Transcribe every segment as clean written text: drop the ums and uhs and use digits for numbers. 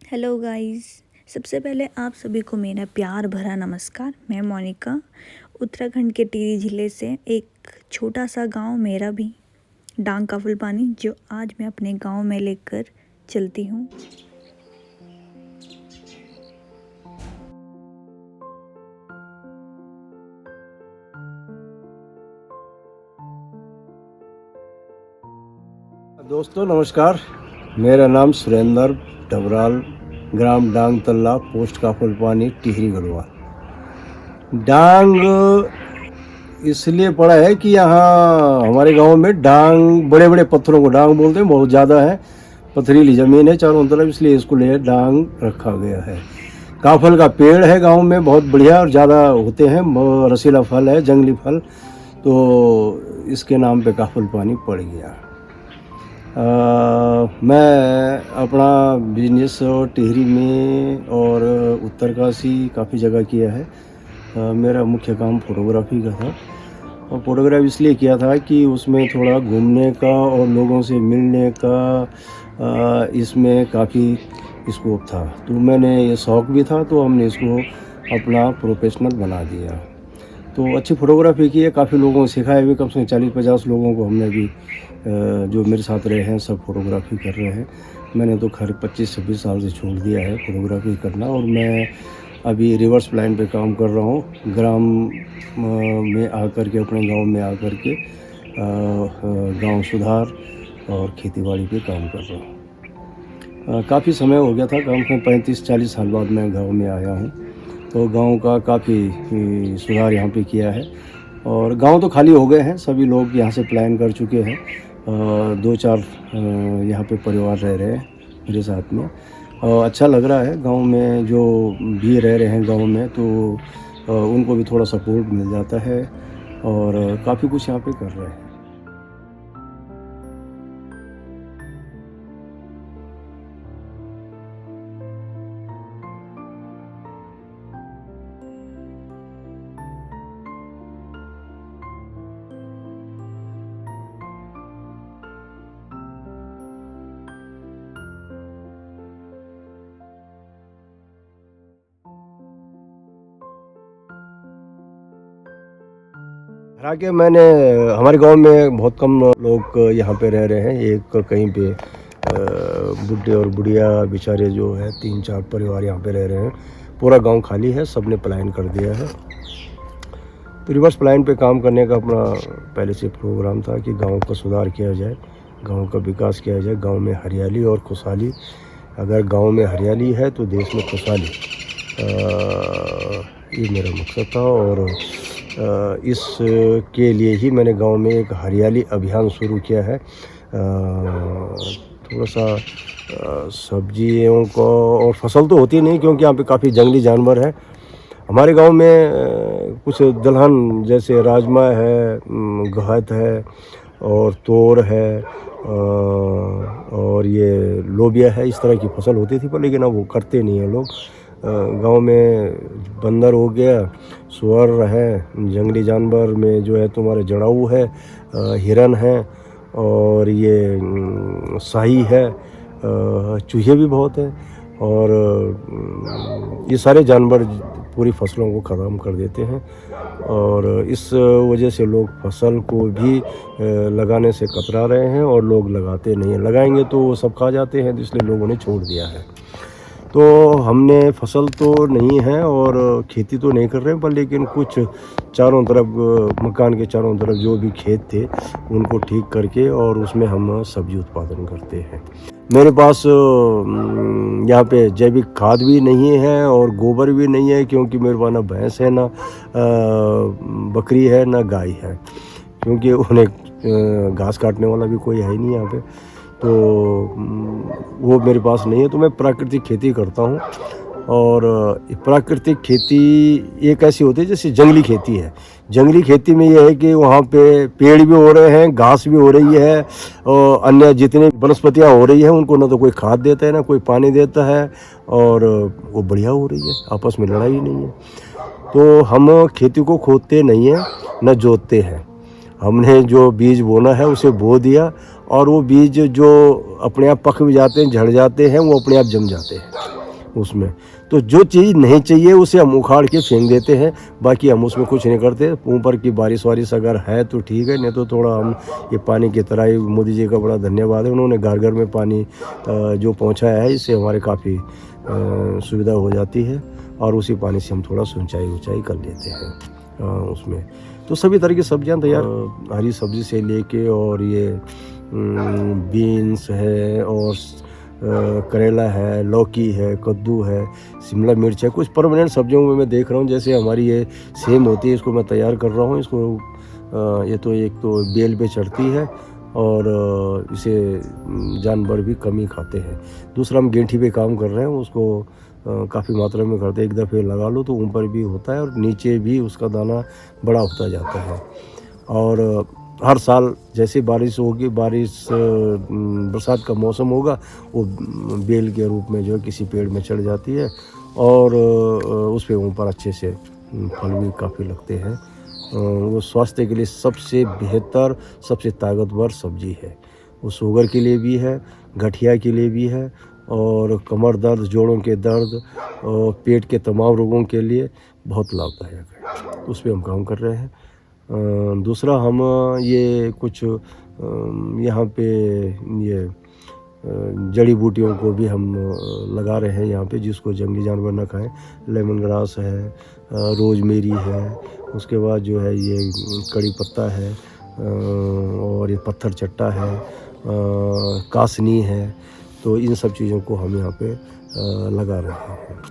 Hello guys. सबसे पहले आप सभी को मेरा प्यार भरा नमस्कार। मैं मोनिका, उत्तराखंड के टिहरी ज़िले से एक छोटा सा गांव मेरा भी, डांग का फुलपानी, जो आज मैं अपने गांव में लेकर चलती हूँ। दोस्तों नमस्कार। मेरा नाम सुरेंद्र डबराल, ग्राम डांग तल्ला, पोस्ट का फुलपानी, टिहरी गढ़वाल। डांग इसलिए पड़ा है कि यहाँ हमारे गांव में डांग, बड़े बड़े पत्थरों को डांग बोलते हैं, बहुत ज़्यादा है। पथरीली ज़मीन है चारों तरफ, इसलिए इसको ले डांग रखा गया है। काफल का पेड़ है गांव में, बहुत बढ़िया और ज़्यादा होते हैं, रसीला फल है, जंगली फल, तो इसके नाम पे काफल पानी पड़ गया। मैं अपना बिजनेस टिहरी में और उत्तरकाशी काफ़ी जगह किया है। मेरा मुख्य काम फ़ोटोग्राफी का था, और फ़ोटोग्राफी इसलिए किया था कि उसमें थोड़ा घूमने का और लोगों से मिलने का इसमें काफ़ी स्कोप था। तो मैंने ये शौक़ भी था, तो हमने इसको अपना प्रोफेशनल बना दिया। तो अच्छी फ़ोटोग्राफी की है, काफ़ी लोगों को सिखाया भी, कम से कम 40-50 लोगों को हमने भी जो मेरे साथ रहे हैं सब फ़ोटोग्राफी कर रहे हैं। मैंने तो खैर 25-26 साल से छोड़ दिया है फ़ोटोग्राफी करना, और मैं अभी रिवर्स प्लान पे काम कर रहा हूँ। ग्राम में आकर के, अपने गांव में आकर के गांव सुधार और खेतीबाड़ी पे काम कर रहा हूँ। काफ़ी समय हो गया था, कम से कम 35-40 साल बाद मैं गाँव में आया हूँ। तो गांव का काफ़ी सुधार यहाँ पे किया है, और गांव तो खाली हो गए हैं, सभी लोग यहाँ से प्लान कर चुके हैं। 2-4 यहाँ पे परिवार रह रहे हैं मेरे साथ में, और अच्छा लग रहा है। गांव में जो भी रह रहे हैं गांव में, तो उनको भी थोड़ा सपोर्ट मिल जाता है, और काफ़ी कुछ यहाँ पे कर रहे हैं। हालांकि मैंने, हमारे गांव में बहुत कम लोग यहाँ पे रह रहे हैं। एक कहीं पे बुढ़े और बुढ़िया बेचारे जो है 3-4 परिवार यहाँ पे रह रहे हैं। पूरा गांव खाली है, सब ने पलायन कर दिया है। तो रिवर्स प्लान पे काम करने का अपना पहले से प्रोग्राम था कि गांव का सुधार किया जाए, गांव का विकास किया जाए, गांव में हरियाली और खुशहाली। अगर गांव में हरियाली है तो देश में खुशहाली, ये मेरा मकसद था। और इसके लिए ही मैंने गांव में एक हरियाली अभियान शुरू किया है। थोड़ा सा सब्जियों को, और फसल तो होती नहीं क्योंकि यहाँ पे काफ़ी जंगली जानवर हैं। हमारे गांव में कुछ दलहन जैसे राजमा है, गहत है, और तोर है, और ये लोबिया है, इस तरह की फसल होती थी पर, लेकिन अब वो करते नहीं हैं लोग। गांव में बंदर हो गया, सुअर है, जंगली जानवर में जो है तुम्हारे जड़ाऊ है, हिरन है, और ये शाही है, चूहे भी बहुत हैं, और ये सारे जानवर पूरी फसलों को ख़त्म कर देते हैं। और इस वजह से लोग फसल को भी लगाने से कतरा रहे हैं, और लोग लगाते नहीं हैं। लगाएंगे तो वो सब खा जाते हैं, तो इसलिए लोगों ने छोड़ दिया है। तो हमने फसल तो नहीं है और खेती तो नहीं कर रहे हैं, पर लेकिन कुछ चारों तरफ, मकान के चारों तरफ जो भी खेत थे उनको ठीक करके, और उसमें हम सब्जी उत्पादन करते हैं। मेरे पास यहाँ पे जैविक खाद भी नहीं है और गोबर भी नहीं है, क्योंकि मेरे पास ना भैंस है, ना बकरी है, ना गाय है, क्योंकि उन्हें घास काटने वाला भी कोई है ही नहीं यहाँ पे। तो वो मेरे पास नहीं है। तो मैं प्राकृतिक खेती करता हूँ, और प्राकृतिक खेती एक ऐसी होती है जैसे जंगली खेती है। जंगली खेती में ये है कि वहाँ पे पेड़ भी हो रहे हैं, घास भी हो रही है, और अन्य जितनी वनस्पतियाँ हो रही हैं उनको ना तो कोई खाद देता है, ना कोई पानी देता है, और वो बढ़िया हो रही है, आपस में लड़ाई नहीं है। तो हम खेती को खोदते नहीं हैं, न जोतते हैं। हमने जो बीज बोना है उसे बो दिया, और वो बीज जो अपने आप पक भी जाते हैं, झड़ जाते हैं, वो अपने आप जम जाते हैं। उसमें। तो जो चीज़ नहीं चाहिए उसे हम उखाड़ के फेंक देते हैं, बाकी हम उसमें कुछ नहीं करते। ऊपर की बारिश वारिश अगर है तो ठीक है, नहीं तो थोड़ा हम ये पानी की तरह ही, मोदी जी का बड़ा धन्यवाद है, उन्होंने घर घर में पानी जो पहुंचाया है, इससे हमारे काफ़ी सुविधा हो जाती है और उसी पानी से हम थोड़ा सिंचाई कर लेते हैं उसमें। तो सभी तरह की सब्जियां तैयार, हरी सब्जी से लेके और ये बीन्स है और करेला है, लौकी है, कद्दू है, शिमला मिर्च है। कुछ परमानेंट सब्जियों में मैं देख रहा हूँ, जैसे हमारी ये सेम होती है, इसको मैं तैयार कर रहा हूँ। इसको ये तो एक तो बेल पे चढ़ती है और इसे जानवर भी कम ही खाते हैं। दूसरा हम गेंठी पे काम कर रहे हैं, उसको काफ़ी मात्रा में करते हैं। एक दफ़े लगा लो तो ऊपर भी होता है और नीचे भी उसका दाना बड़ा होता जाता है। और हर साल जैसे बारिश होगी, बरसात का मौसम होगा, वो बेल के रूप में जो है किसी पेड़ में चढ़ जाती है और उस पे ऊपर अच्छे से फल भी काफ़ी लगते हैं। वो स्वास्थ्य के लिए सबसे बेहतर, सबसे ताकतवर सब्जी है। वो शुगर के लिए भी है, गठिया के लिए भी है और कमर दर्द, जोड़ों के दर्द और पेट के तमाम रोगों के लिए बहुत लाभदायक है। उस पे हम काम कर रहे हैं। दूसरा हम ये कुछ यहाँ पे ये जड़ी बूटियों को भी हम लगा रहे हैं यहाँ पे, जिसको जंगली जानवर न खाएं। लेमन ग्रास है, रोजमेरी है, उसके बाद जो है ये कड़ी पत्ता है और ये पत्थर चट्टा है, कासनी है। तो इन सब चीज़ों को हम यहाँ पे लगा रहे हैं।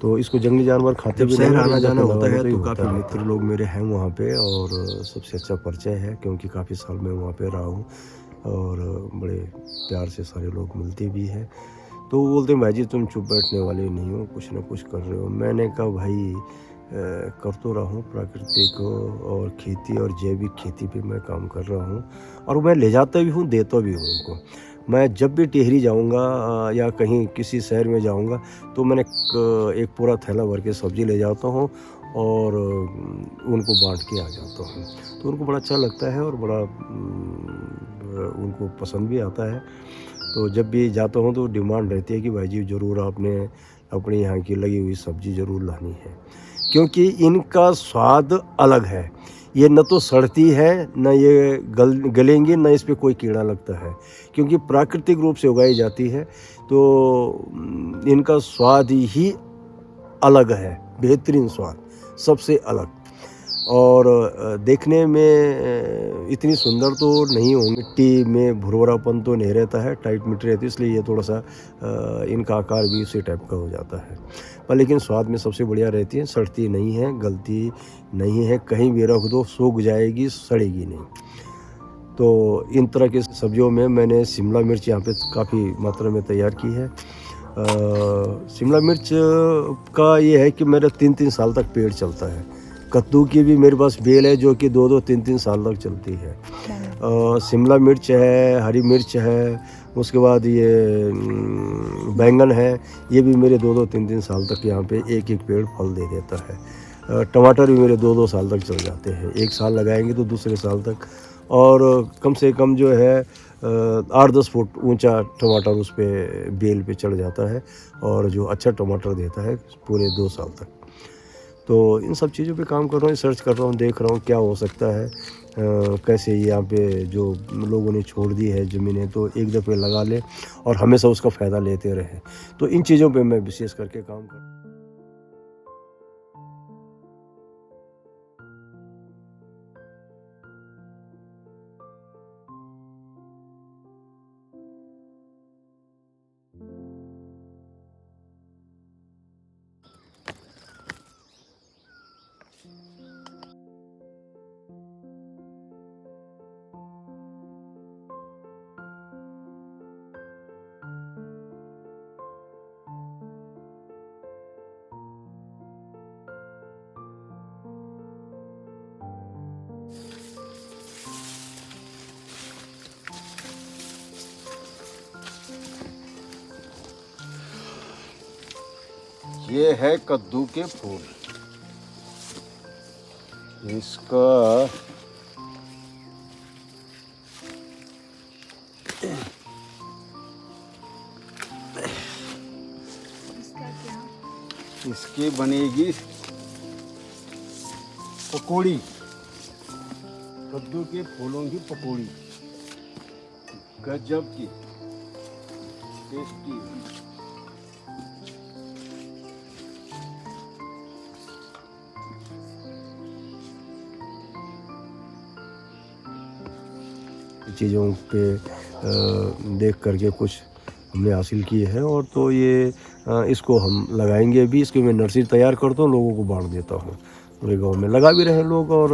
तो इसको जंगली जानवर खाते भी नहीं। आना जाना होता है तो काफ़ी मित्र लोग मेरे हैं वहाँ पे और सबसे अच्छा परिचय है, क्योंकि काफ़ी साल मैं वहाँ पे रहा हूँ और बड़े प्यार से सारे लोग मिलते भी हैं। तो वो बोलते हैं भाई जी तुम चुप बैठने वाले नहीं हो, कुछ ना कुछ कर रहे हो। मैंने कहा भाई कर तो रहा हूँ, प्राकृतिक और खेती और जैविक खेती पे मैं काम कर रहा हूँ और मैं ले जाता भी हूँ, देता भी हूँ उनको। मैं जब भी टिहरी जाऊंगा या कहीं किसी शहर में जाऊंगा तो मैंने एक पूरा थैला भर के सब्जी ले जाता हूँ और उनको बांट के आ जाता हूँ। तो उनको बड़ा अच्छा लगता है और बड़ा उनको पसंद भी आता है। तो जब भी जाता हूँ तो डिमांड रहती है कि भाई जी ज़रूर आपने अपने यहाँ की लगी हुई सब्जी ज़रूर लानी है, क्योंकि इनका स्वाद अलग है। ये न तो सड़ती है, न ये गलेंगी, न इस पे कोई कीड़ा लगता है, क्योंकि प्राकृतिक रूप से उगाई जाती है। तो इनका स्वाद ही अलग है, बेहतरीन स्वाद, सबसे अलग। और देखने में इतनी सुंदर तो नहीं होंगी, मिट्टी में भुरभुरापन तो नहीं रहता है, टाइट मिट्टी रहती है, इसलिए ये थोड़ा सा इनका आकार भी उसी टाइप का हो जाता है। पर लेकिन स्वाद में सबसे बढ़िया रहती है, सड़ती नहीं है, गलती नहीं है, कहीं भी रख दो सूख जाएगी, सड़ेगी नहीं। तो इन तरह की सब्जियों में मैंने शिमला मिर्च यहाँ पे काफ़ी मात्रा में तैयार की है। शिमला मिर्च का ये है कि मेरा 3-3 साल तक पेड़ चलता है। कद्दू की भी मेरे पास बेल है जो कि 2-2, 3-3 साल तक चलती है। शिमला मिर्च है, हरी मिर्च है, उसके बाद ये बैंगन है, ये भी मेरे 2-2, 3-3 साल तक यहाँ पे एक-एक पेड़ फल दे देता है। टमाटर भी मेरे 2-2 साल तक चल जाते हैं, एक साल लगाएंगे तो दूसरे साल तक। और कम से कम जो है 8-10 फुट ऊंचा टमाटर उस पे बेल पे चढ़ जाता है और जो अच्छा टमाटर देता है पूरे 2 साल तक। तो इन सब चीज़ों पे काम कर रहा हूँ, सर्च कर रहा हूँ, देख रहा हूँ क्या हो सकता है, कैसे यहाँ पे जो लोगों ने छोड़ दी है ज़मीनें तो एक दफ़े लगा ले और हमेशा उसका फ़ायदा लेते रहें। तो इन चीज़ों पे मैं विशेष करके काम कर। ये है कद्दू के फूल, इसका इसकी बनेगी पकौड़ी, कद्दू के फूलों की पकौड़ी, गजब की टेस्टी। चीज़ों पे देख करके कुछ हमने हासिल की है, और तो ये इसको हम लगाएंगे भी। इसकी मैं नर्सरी तैयार करता हूँ, लोगों को बांट देता हूँ। पूरे गांव में लगा भी रहे लोग, और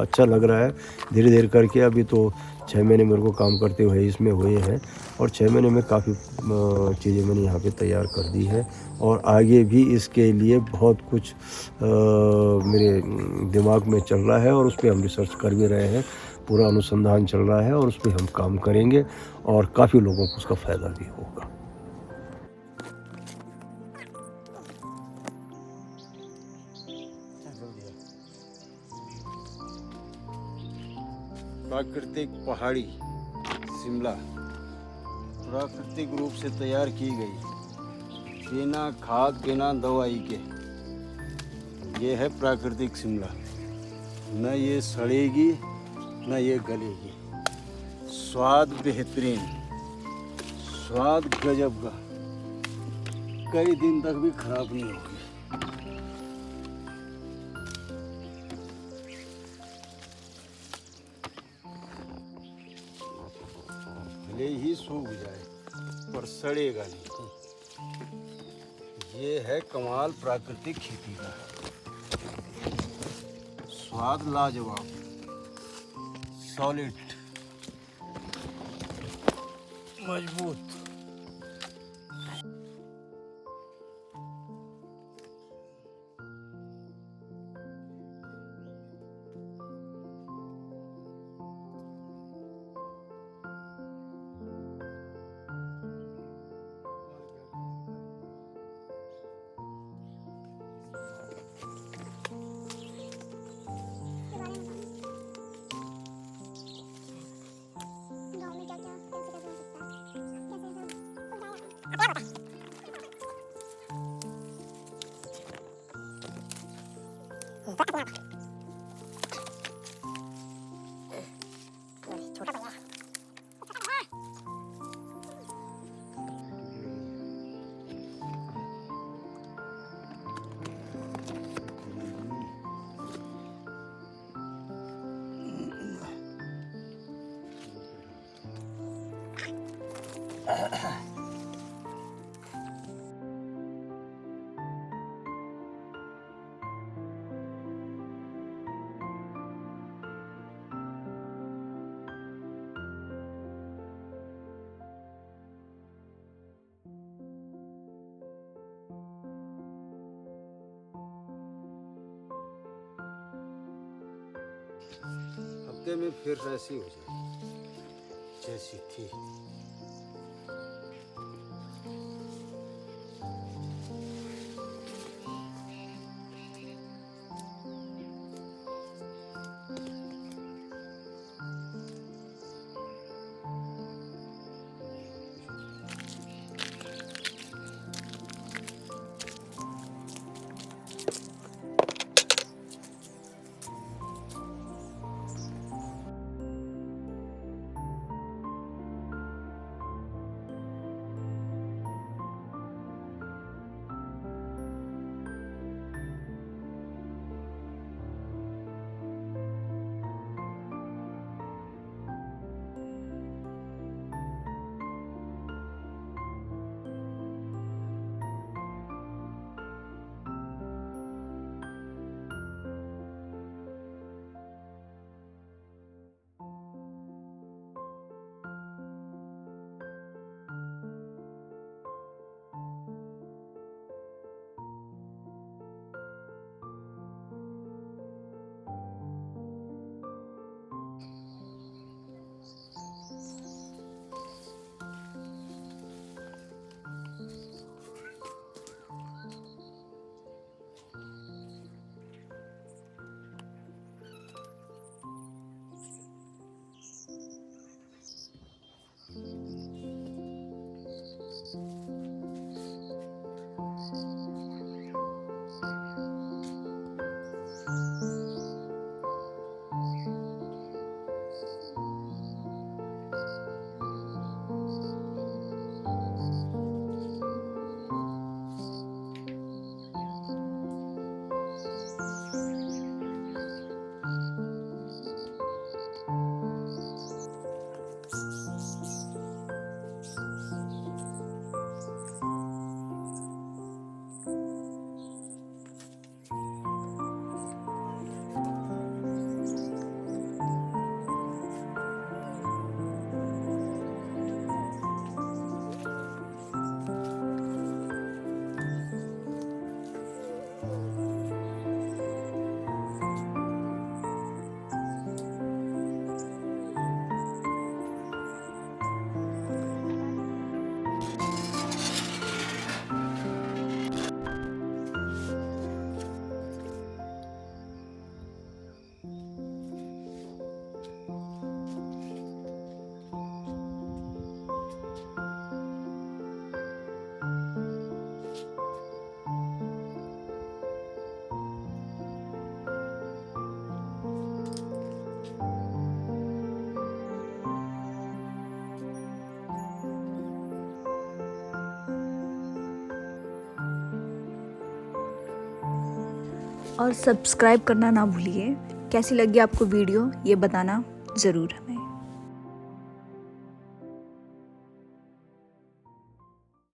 अच्छा लग रहा है धीरे धीरे करके। अभी तो 6 महीने मेरे को काम करते हुए इसमें हुए हैं, और 6 महीने में काफ़ी चीज़ें मैंने यहाँ पे तैयार कर दी है। और आगे भी इसके लिए बहुत कुछ मेरे दिमाग में चल रहा है, और उस पर हम रिसर्च कर भी रहे हैं। पूरा अनुसंधान चल रहा है, और उस पर हम काम करेंगे, और काफ़ी लोगों को उसका फ़ायदा भी होगा। प्राकृतिक पहाड़ी शिमला प्राकृतिक रूप से तैयार की गई, बिना खाद बिना दवाई के। ये है प्राकृतिक शिमला। न ये सड़ेगी न ये गलेगी। स्वाद बेहतरीन, स्वाद गजब का, कई दिन तक भी खराब नहीं होगी। भले ही सूख जाए पर सड़ेगा नहीं। ये है कमाल प्राकृतिक खेती का। स्वाद लाजवाब, सॉलिड, मजबूत। हफ्ते में फिर ऐसी हो जाए जैसी थी। और सब्सक्राइब करना ना भूलिए। कैसी लगी आपको वीडियो ये बताना ज़रूर हमें।